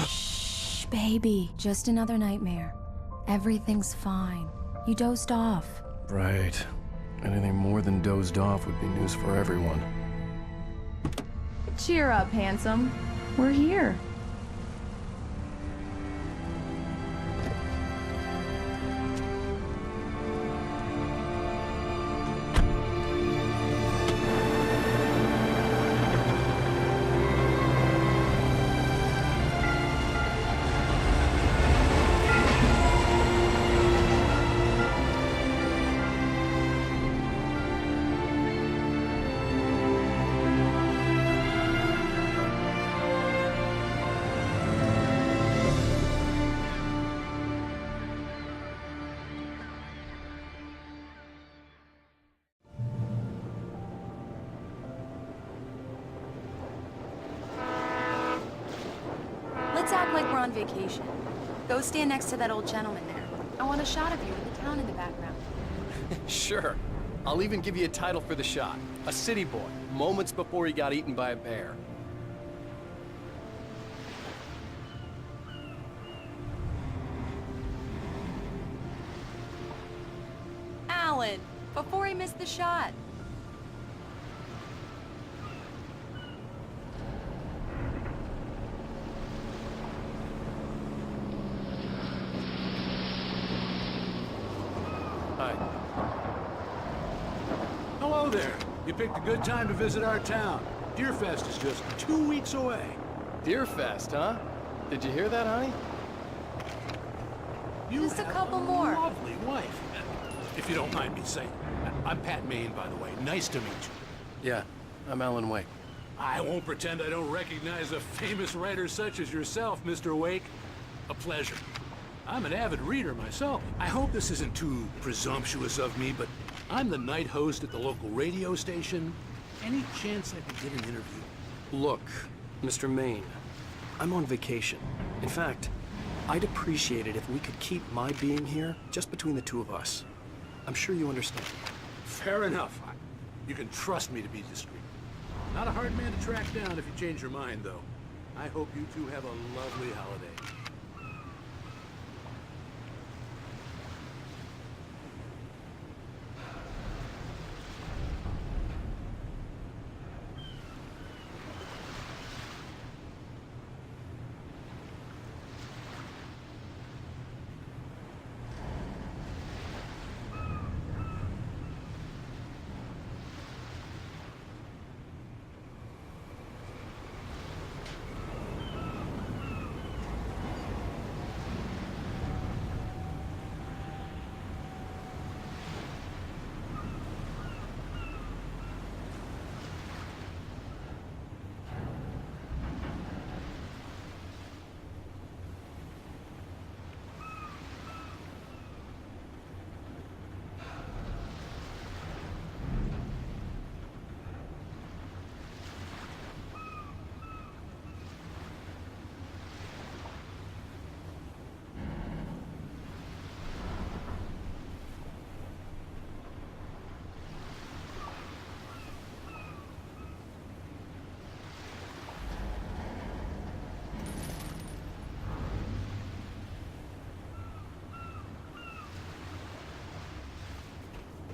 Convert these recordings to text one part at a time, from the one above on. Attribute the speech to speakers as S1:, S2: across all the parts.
S1: Shh, baby. Just another nightmare. Everything's fine. You dozed off.
S2: Right. Anything more than dozed off would be news for everyone.
S1: Cheer up, handsome. We're here. Let's act like we're on vacation. Go stand next to that old gentleman there. I want a shot of you with the town in the background.
S3: Sure. I'll even give you a title for the shot. A city boy, moments before he got eaten by a bear.
S1: Alan, before he missed the shot.
S3: Hi.
S4: Hello there. You picked a good time to visit our town. Deerfest is just 2 weeks away.
S3: Deerfest, huh? Did you hear that, honey?
S4: You
S1: Just a
S4: have
S1: couple more.
S4: Lovely wife. If you don't mind me saying. I'm Pat Maine, by the way. Nice to meet you.
S3: Yeah, I'm Alan Wake.
S4: I won't pretend I don't recognize a famous writer such as yourself, Mr. Wake. A pleasure. I'm an avid reader myself. I hope this isn't too presumptuous of me, but I'm the night host at the local radio station. Any chance I could get an interview?
S3: Look, Mr. Maine, I'm on vacation. In fact, I'd appreciate it if we could keep my being here just between the two of us. I'm sure you understand.
S4: Fair enough. You can trust me to be discreet. Not a hard man to track down if you change your mind, though. I hope you two have a lovely holiday.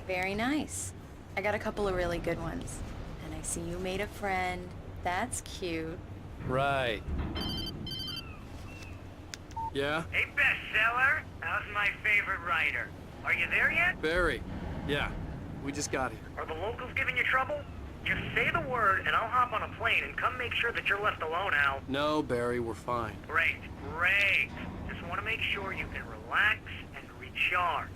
S1: Very nice. I got a couple of really good ones. And I see you made a friend. That's cute.
S3: Right. Yeah?
S5: Hey, bestseller. How's my favorite writer? Are you there yet?
S3: Barry. Yeah, we just got here.
S5: Are the locals giving you trouble? Just say the word and I'll hop on a plane and come make sure that you're left alone, Al.
S3: No, Barry, we're fine.
S5: Great, great. Just want to make sure you can relax and recharge.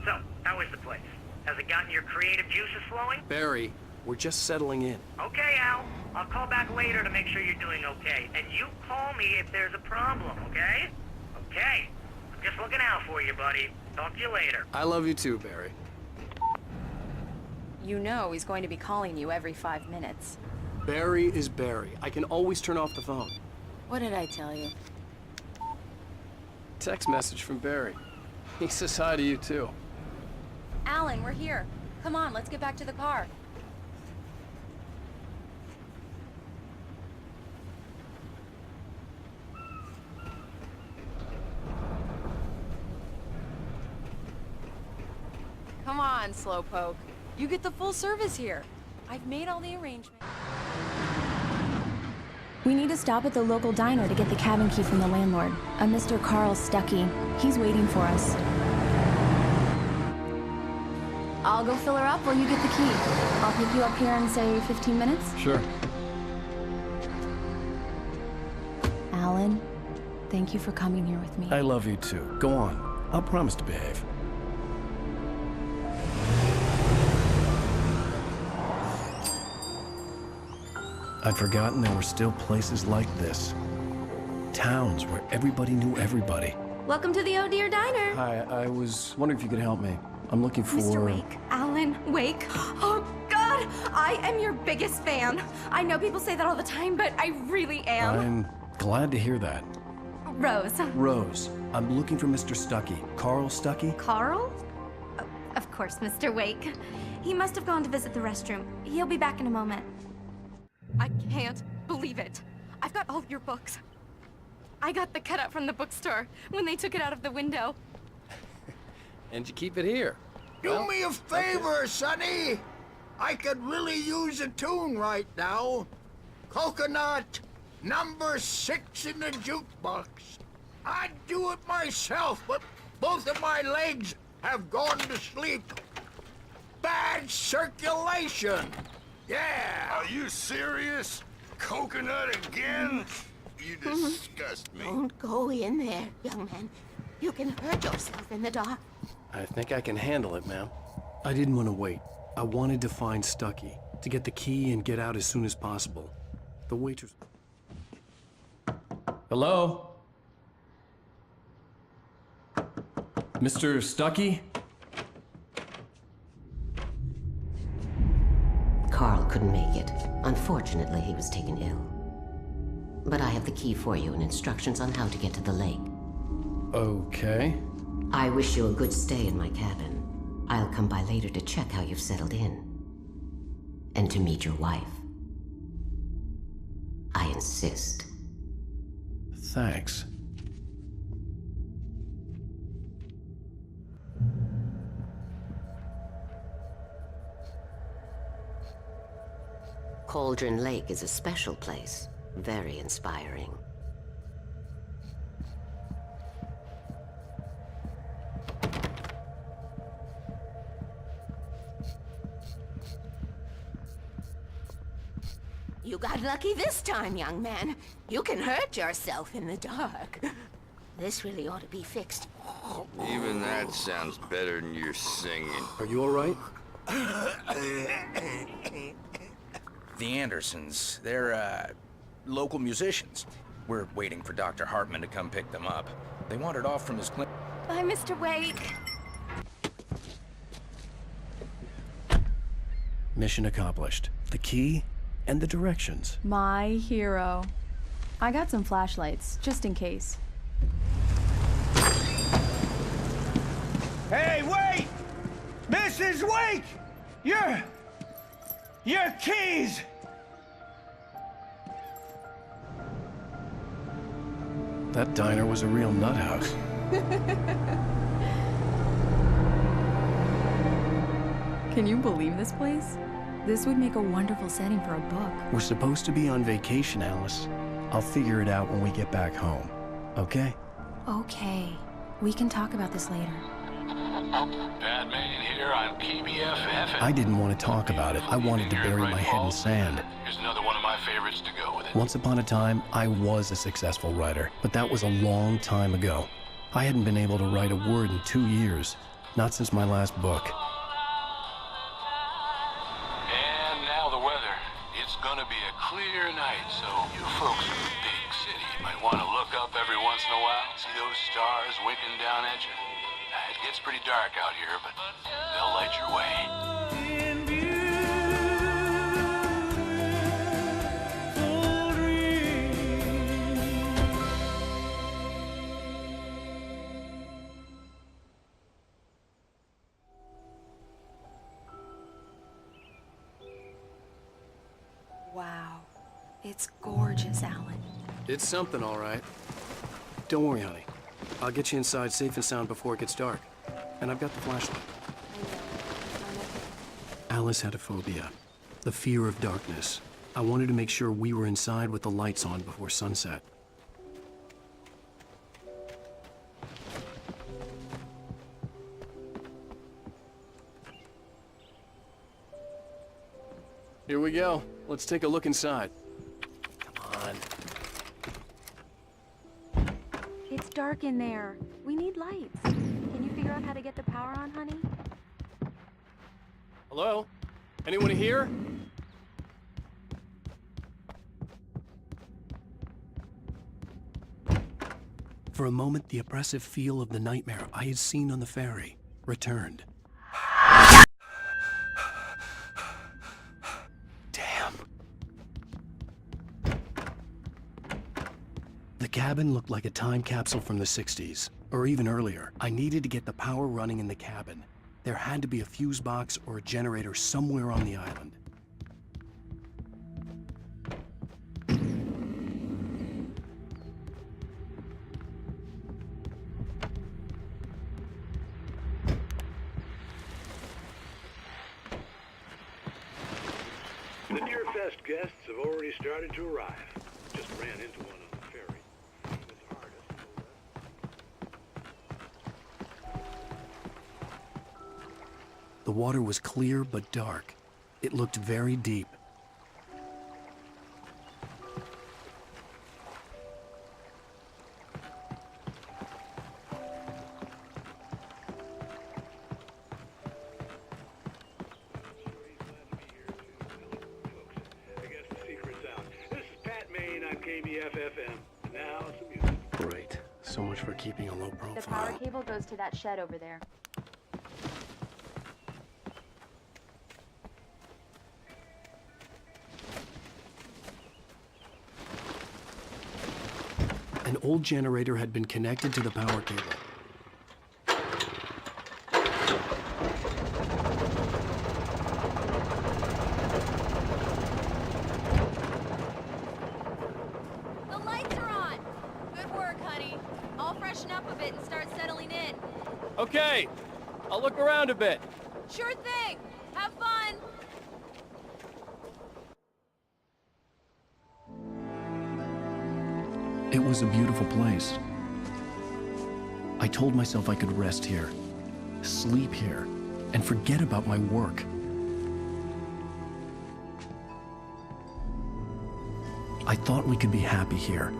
S5: So, how is the place? Has it gotten your creative juices flowing?
S3: Barry, we're just settling in.
S5: Okay, Al. I'll call back later to make sure you're doing okay. And you call me if there's a problem, okay? Okay. I'm just looking out for you, buddy. Talk to you later.
S3: I love you too, Barry.
S1: You know he's going to be calling you every 5 minutes.
S3: Barry is Barry. I can always turn off the phone.
S1: What did I tell you?
S3: Text message from Barry. He says hi to you too.
S1: Alan, we're here. Come on, let's get back to the car. come on, Slowpoke. You get the full service here. I've made all the arrangements.
S6: We need to stop at the local diner to get the cabin key from the landlord, a Mr. Carl Stuckey. He's waiting for us. I'll go fill her up while you get the key. I'll pick you up here in, say, 15 minutes?
S2: Sure.
S6: Alan, thank you for coming here with me.
S2: I love you too. Go on. I'll promise to behave. I'd forgotten there were still places like this. Towns where everybody knew everybody.
S7: Welcome to the Oh Dear Diner.
S2: Hi, I was wondering if you could help me. I'm looking for...
S7: Mr. Wake. Alan Wake. Oh, God! I am your biggest fan. I know people say that all the time, but I really am.
S2: I'm glad to hear that.
S7: Rose.
S3: Rose, I'm looking for Mr. Stuckey. Carl Stuckey?
S7: Carl? Oh, of course, Mr. Wake. He must have gone to visit the restroom. He'll be back in a moment. I can't believe it. I've got all your books. I got the cutout from the bookstore when they took it out of the window.
S3: And you keep it here.
S8: Do me a favor, Sonny. I could really use a tune right now. Coconut, number 6 in the jukebox. I'd do it myself, but both of my legs have gone to sleep. Bad circulation. Yeah.
S9: Are you serious? Coconut again? You disgust me.
S10: Don't go in there, young man. You can hurt yourself in the dark.
S3: I think I can handle it, ma'am. I didn't want to wait. I wanted to find Stuckey, to get the key and get out as soon as possible. The waitress...
S2: Hello? Mr. Stuckey?
S10: Carl couldn't make it. Unfortunately, he was taken ill. But I have the key for you and instructions on how to get to the lake.
S2: Okay.
S10: I wish you a good stay in my cabin. I'll come by later to check how you've settled in. And to meet your wife. I insist.
S2: Thanks.
S10: Cauldron Lake is a special place. Very inspiring.
S11: You got lucky this time, young man. You can hurt yourself in the dark. This really ought to be fixed.
S9: Even that sounds better than your singing.
S3: Are you all right?
S12: The Andersons, they're, local musicians. We're waiting for Dr. Hartman to come pick them up. They wandered off from his clinic.
S7: Bye, Mr. Wake.
S3: Mission accomplished. The key and the directions.
S6: My hero. I got some flashlights, just in case.
S8: Hey, wait! Mrs. Wake! Your keys!
S2: That diner was a real nut house.
S6: Can you believe this place? This would make a wonderful setting for a book.
S3: We're supposed to be on vacation, Alice. I'll figure it out when we get back home. Okay?
S6: Okay. We can talk about this later.
S4: Batman here on KBFF.
S3: I didn't want to talk about it. I wanted to bury my head in sand.
S4: Here's another one of my favorites to go with it.
S3: Once upon a time, I was a successful writer, but that was a long time ago. I hadn't been able to write a word in 2 years. Not since my last book.
S4: And now the weather. It's gonna be a clear night, so you folks in the big city might want to look up every once in a while, see those stars winking down at you. It gets pretty dark out here, but they'll light your way.
S1: Wow. It's gorgeous, Alan.
S3: It's something, all right. Don't worry, honey. I'll get you inside safe and sound before it gets dark. And I've got the flashlight. Alice had a phobia, the fear of darkness. I wanted to make sure we were inside with the lights on before sunset. Here we go. Let's take a look inside. Come on.
S6: It's dark in there. We need lights. Can you figure out how to get the power on, honey?
S3: Hello? Anyone here? For a moment, the oppressive feel of the nightmare I had seen on the ferry returned. Damn. The cabin looked like a time capsule from the 60s, or even earlier. I needed to get the power running in the cabin. There had to be a fuse box or a generator somewhere on the island.
S4: The Deerfest guests have already started to arrive. Just ran into one on the ferry. This artist
S3: The water was clear but dark. It looked very deep. Great. So much for keeping a low profile.
S6: The power cable goes to that shed over there.
S3: An old generator had been connected to the power cable.
S1: The lights are on! Good work, honey. I'll freshen up a bit and start settling in.
S3: Okay, I'll look around a bit.
S1: Sure thing! Have fun!
S2: It was a beautiful place. I told myself I could rest here, sleep here, and forget about my work. I thought we could be happy here.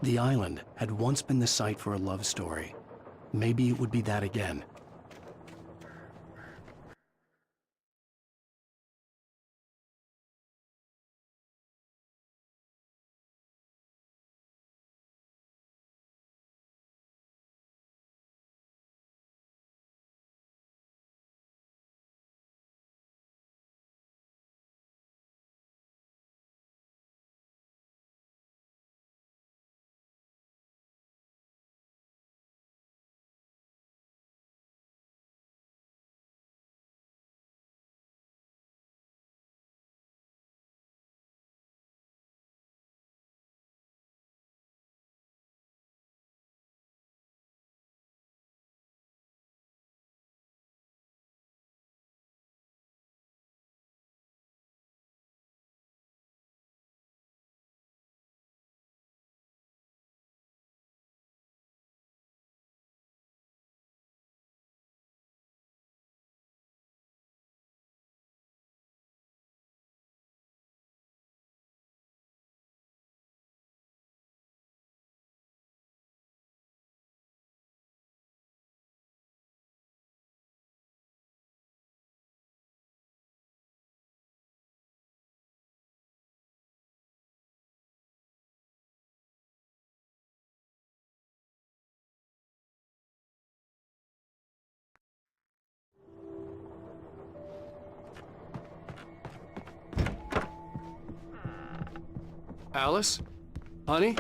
S3: The island had once been the site for a love story. Maybe it would be that again. Alice? Honey?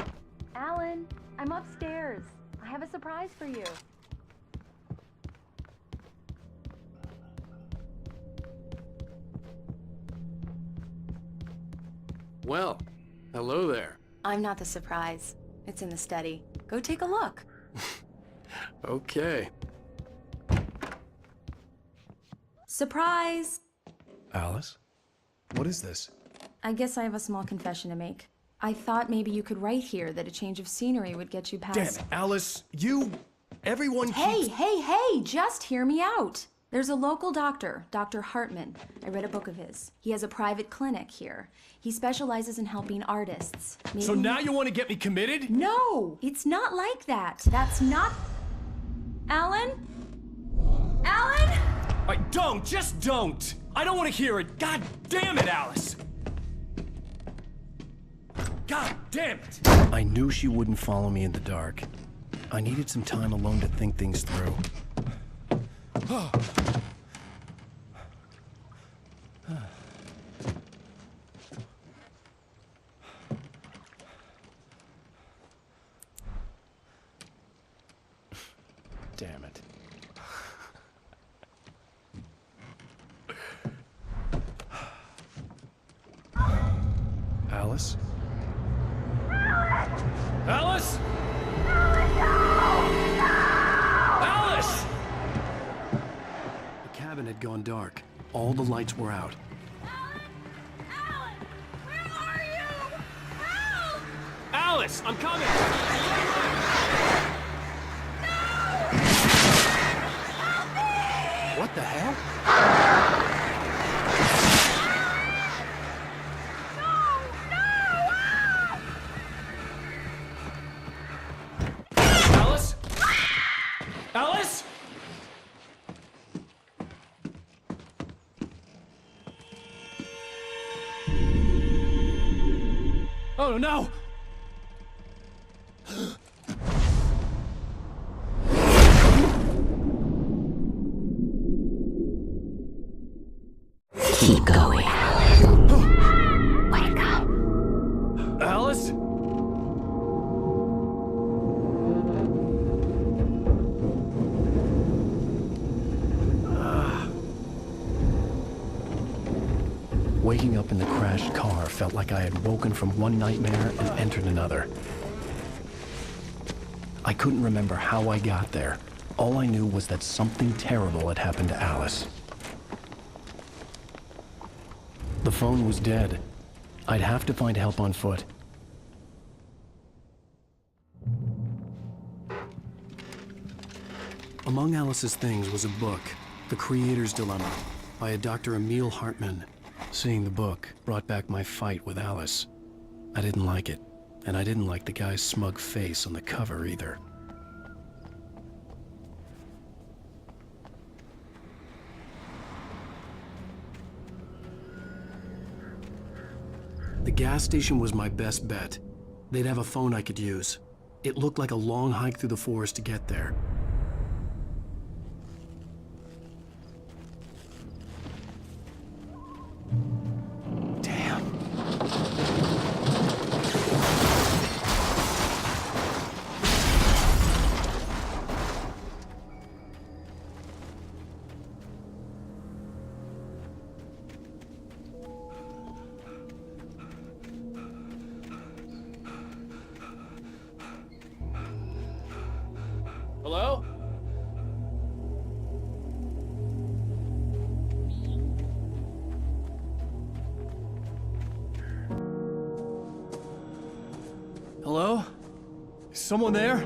S6: Alan, I'm upstairs. I have a surprise for you.
S3: Well, hello there.
S1: I'm not the surprise. It's in the study. Go take a look.
S3: Okay.
S6: Surprise!
S2: Alice? What is this?
S6: I guess I have a small confession to make. I thought maybe you could write here that a change of scenery would get you past...
S2: Damn it, Alice! Everyone keeps...
S6: Hey, just hear me out! There's a local doctor, Dr. Hartman. I read a book of his. He has a private clinic here. He specializes in helping artists.
S2: So now you want to get me committed?
S6: No! It's not like that. That's not... Alan? Alan?
S2: Just don't! I don't want to hear it! God damn it, Alice! God damn it! I knew she wouldn't follow me in the dark. I needed some time alone to think things through. Damn it. Alice? Alice? Alice!
S3: The cabin had gone dark. All the lights were out.
S7: Alan! Where are you? Help!
S2: Alice, I'm coming!
S3: What the hell?
S2: Alice? Alice? Oh no!
S10: Keep going. Wake up.
S2: Alice? Waking up in the crashed car felt like I had woken from one nightmare and entered another. I couldn't remember how I got there. All I knew was that something terrible had happened to Alice. The phone was dead. I'd have to find help on foot.
S3: Among Alice's things was a book, The Creator's Dilemma, by a Dr. Emil Hartman. Seeing the book brought back my fight with Alice. I didn't like it, and I didn't like the guy's smug face on the cover either. The gas station was my best bet. They'd have a phone I could use. It looked like a long hike through the forest to get there.
S2: Hello? Hello? Is someone there?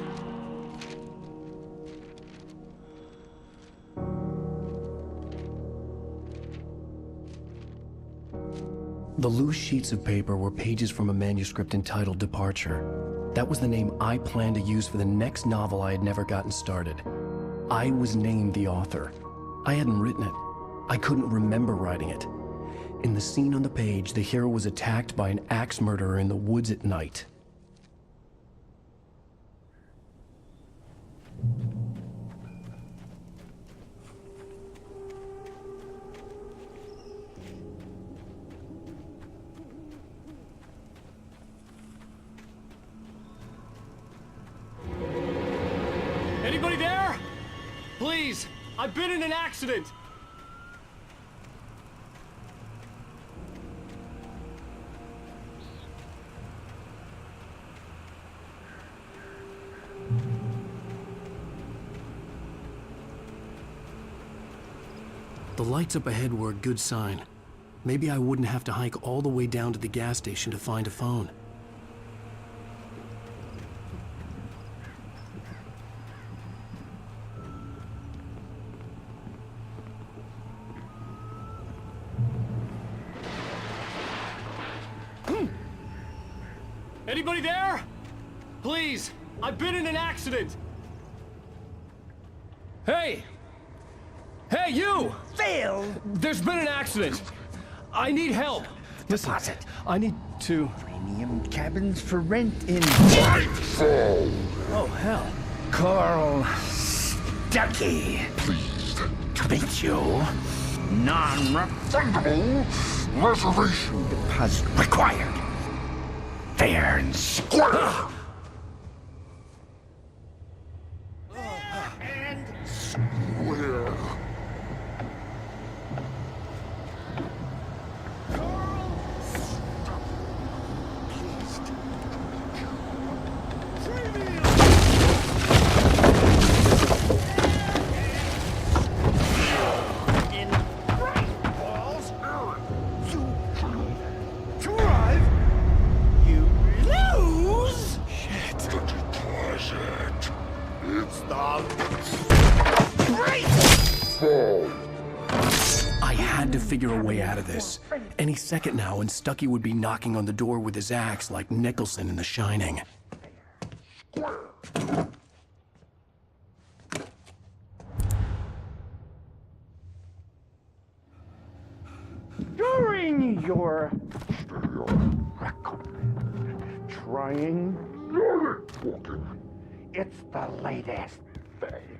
S2: The loose sheets of paper were pages from a manuscript entitled Departure. That was the name I planned to use for the next novel I had never gotten started. I was named the author. I hadn't written it. I couldn't remember writing it. In the scene on the page, the hero was attacked by an axe murderer in the woods at night.
S13: Anybody there? Please, I've been in an accident.
S3: The lights up ahead were a good sign. Maybe I wouldn't have to hike all the way down to the gas station to find a phone.
S13: Anybody there? Please, I've been in an accident. Hey! Hey, you!
S14: Phil!
S13: There's been an accident. I need help.
S14: Listen,
S13: I need to...
S14: Premium cabins for rent in...
S13: Oh, hell.
S14: Carl Stuckey.
S15: Pleased
S14: To meet you. Non-refundable
S15: reservation
S14: deposit required. Fair and square.
S15: and square.
S2: I had to figure a way out of this. Any second now, and Stuckey would be knocking on the door with his axe like Nicholson in The Shining.
S14: During your trying, it's the latest thing.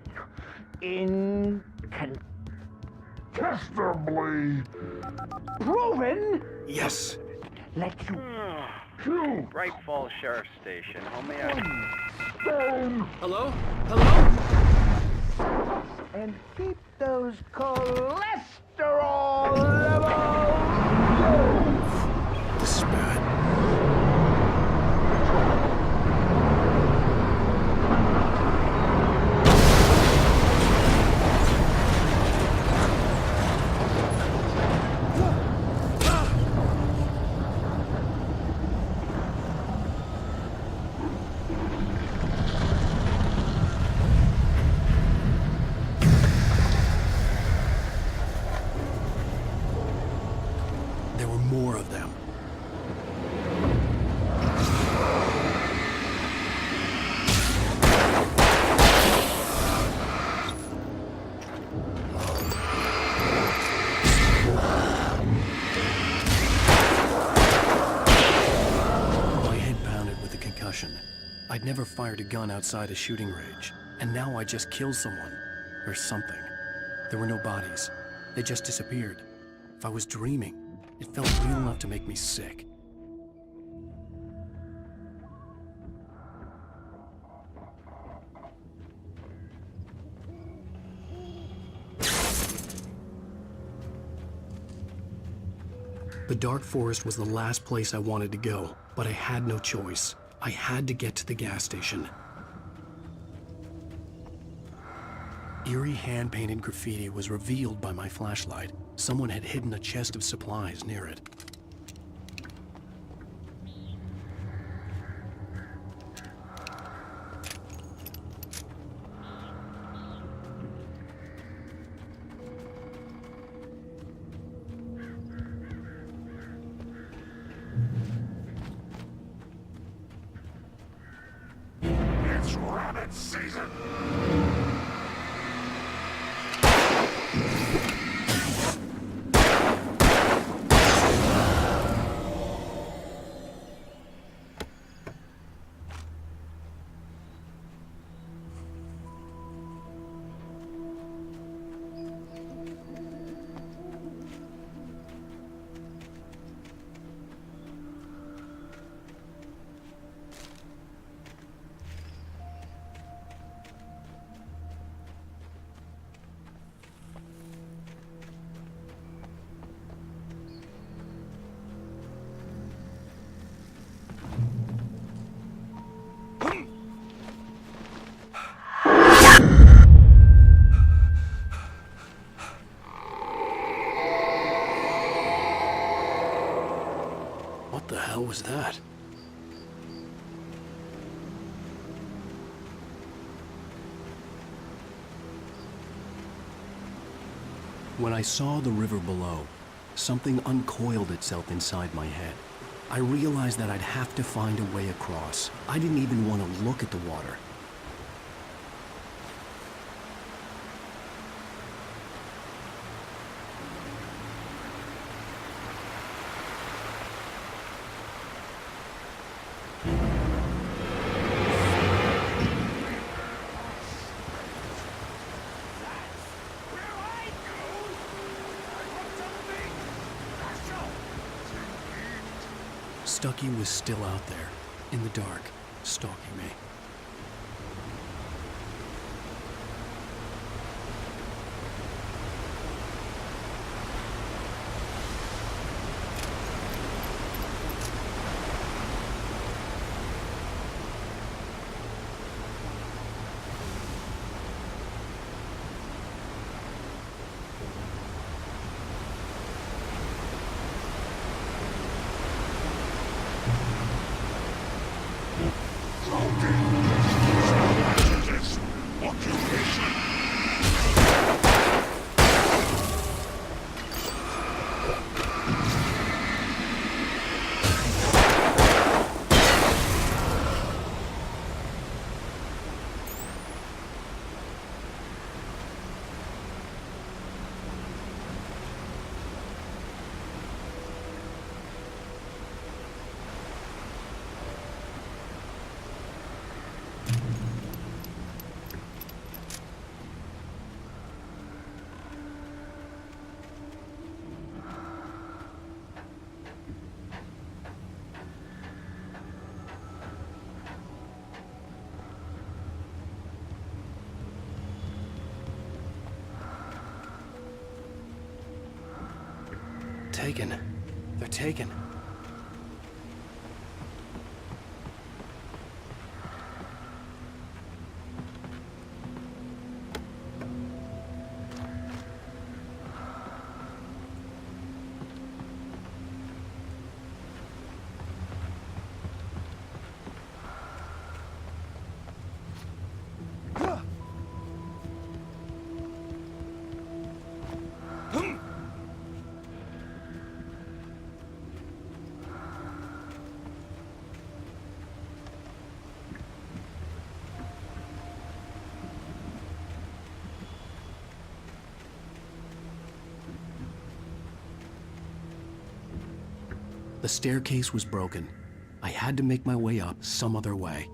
S14: Incontestably proven.
S2: Yes.
S14: Let you
S16: Two. Bright Falls Sheriff Station. How may I?
S13: Hello? Hello?
S14: And keep those cholesterol levels.
S2: This is bad. There were more of them. My head pounded with a concussion. I'd never fired a gun outside a shooting range, and now I just killed someone. Or something. There were no bodies. They just disappeared. If I was dreaming, it felt real enough to make me sick. The dark forest was the last place I wanted to go, but I had no choice. I had to get to the gas station. Eerie hand-painted graffiti was revealed by my flashlight. Someone had hidden a chest of supplies near it.
S15: It's rabbit season.
S3: was that? When I saw the river below, something uncoiled itself inside my head. I realized that I'd have to find a way across. I didn't even want to look at the water. Stucky was still out there, in the dark, stalking me. Taken. They're taken. The staircase was broken. I had to make my way up some other way.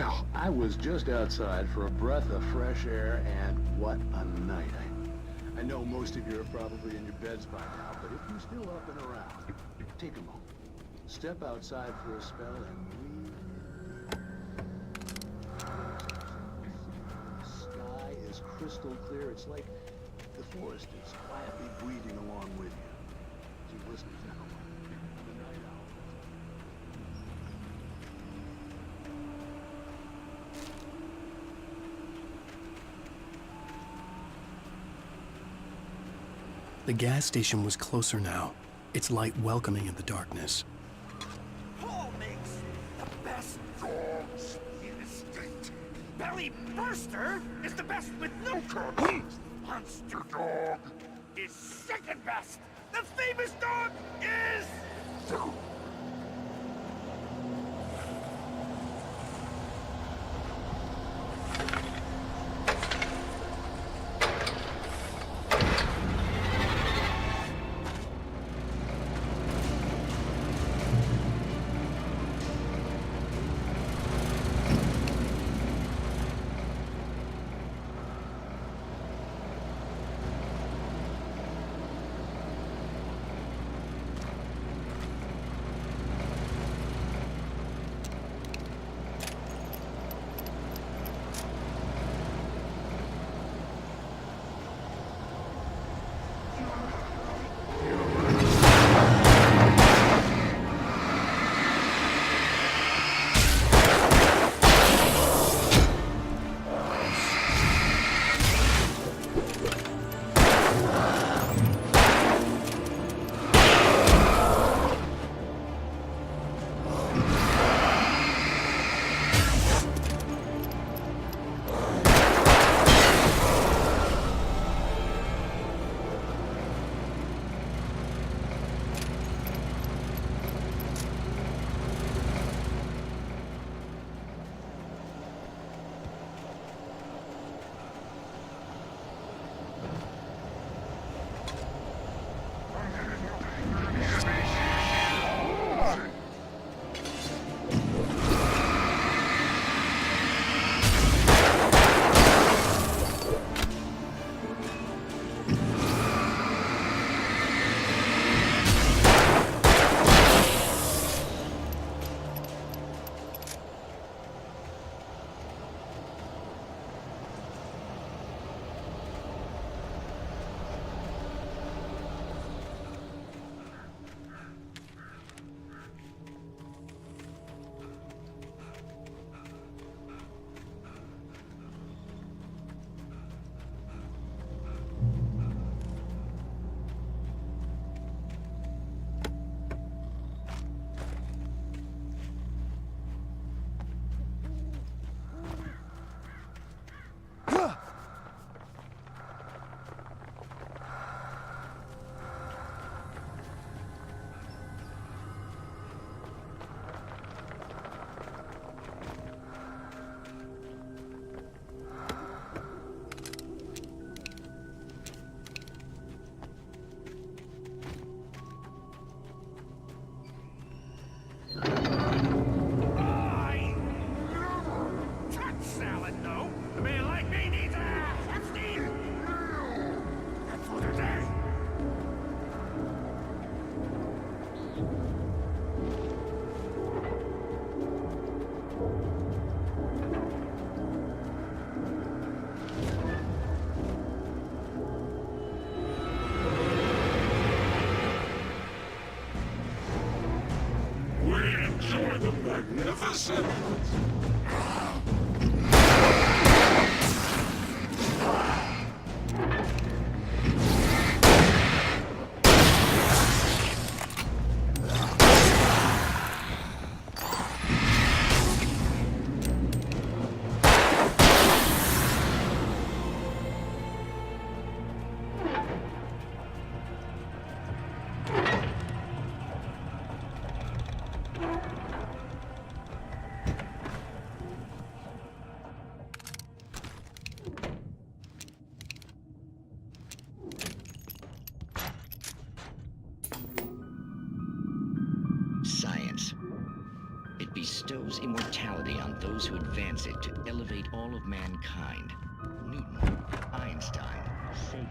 S15: Well,
S4: I was just outside for a breath of fresh air, and what a night. I know most of you are probably in your beds by now, but if you're still up and around, take a moment. Step outside for a spell and the sky is crystal clear. It's like the forest is quietly breathing along with you. So listen now. The night owl.
S3: The gas station was closer now, its light welcoming in the darkness.
S15: Paul makes the best dogs in the state. Belly Burster is the best with no carbs. Monster Dog is second best. The famous dog is... Magnificent!
S17: bestows immortality on those who advance it to elevate all of mankind. Newton, Einstein, Sagan.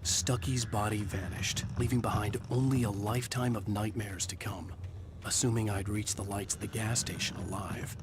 S3: Stucky's body vanished, leaving behind only a lifetime of nightmares to come, assuming I'd reached the lights of the gas station alive.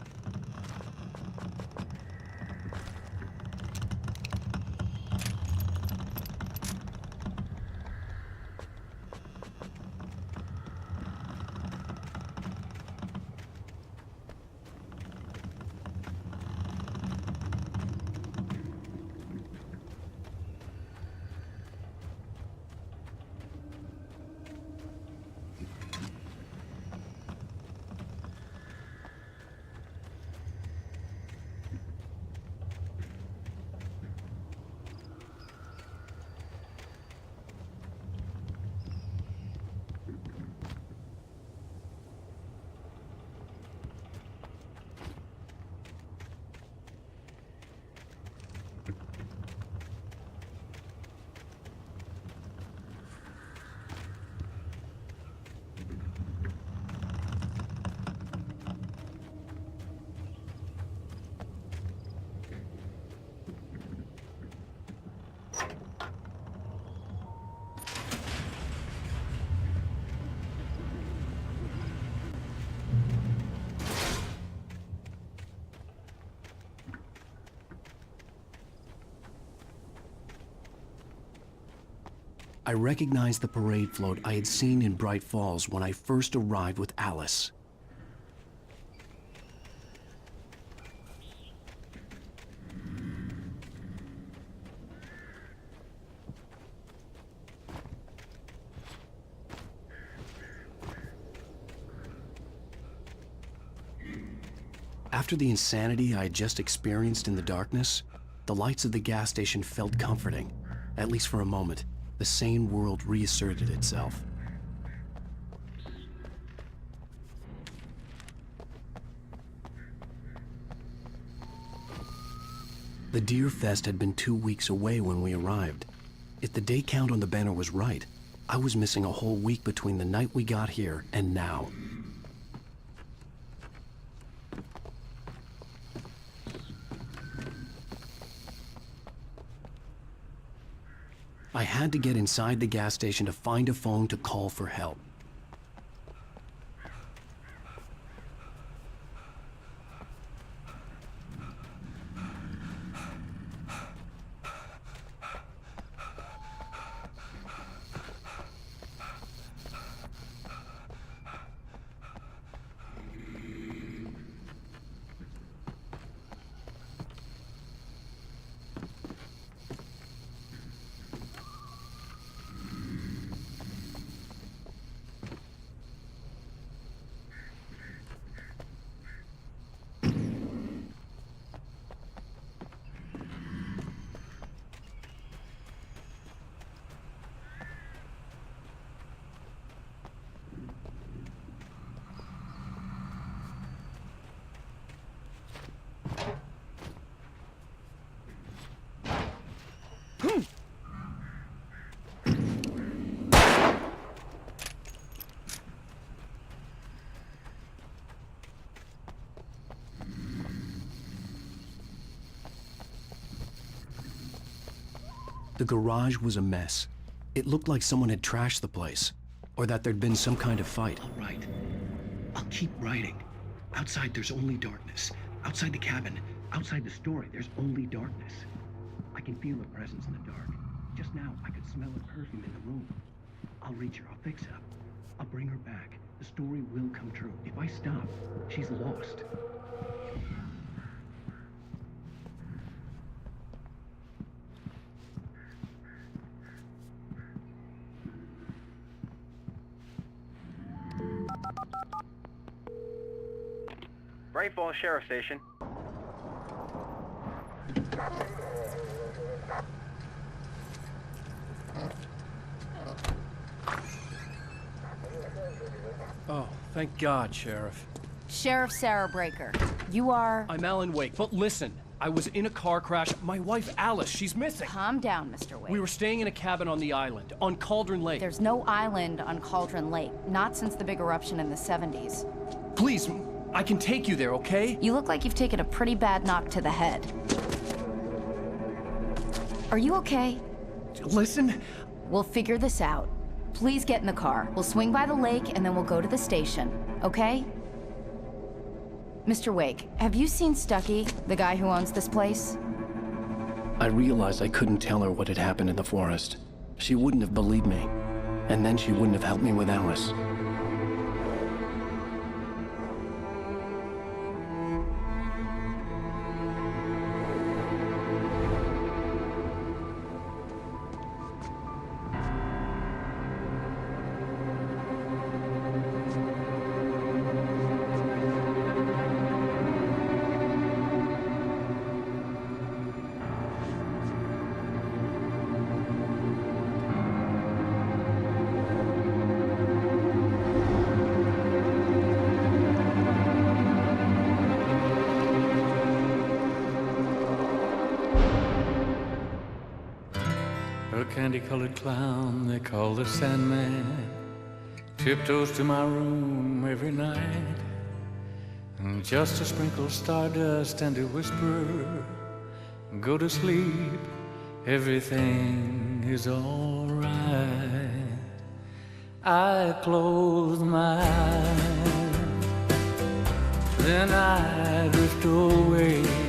S3: I recognized the parade float I had seen in Bright Falls when I first arrived with Alice. After the insanity I had just experienced in the darkness, the lights of the gas station felt comforting, at least for a moment. The sane world reasserted itself. The Deer Fest had been 2 weeks away when we arrived. If the day count on the banner was right, I was missing a whole week between the night we got here and now. I had to get inside the gas station to find a phone to call for help. The garage was a mess. It looked like someone had trashed the place, or that there'd been some kind of fight.
S17: All right. I'll keep writing. Outside, there's only darkness. Outside the cabin, outside the story, there's only darkness. I can feel a presence in the dark. Just now, I could smell a perfume in the room. I'll reach her. I'll fix it up. I'll bring her back. The story will come true. If I stop, she's lost.
S16: Bright Falls Sheriff Station.
S2: Oh, thank God, Sheriff.
S1: Sheriff Sarah Breaker. You are...
S2: I'm Alan Wake, but listen. I was in a car crash. My wife, Alice, she's missing.
S1: Calm down, Mr. Wake.
S2: We were staying in a cabin on the island, on Cauldron Lake.
S1: There's no island on Cauldron Lake. Not since the big eruption in the 70s.
S2: Please, I can take you there, okay?
S1: You look like you've taken a pretty bad knock to the head. Are you okay?
S2: Listen.
S1: We'll figure this out. Please get in the car. We'll swing by the lake and then we'll go to the station, okay? Mr. Wake, have you seen Stucky, the guy who owns this place?
S2: I realized I couldn't tell her what had happened in the forest. She wouldn't have believed me. And then she wouldn't have helped me with Alice.
S18: A candy-colored clown they call the Sandman tiptoes to my room every night, and just to sprinkle stardust and to whisper, go to sleep, everything is all right. I close my eyes, then I drift away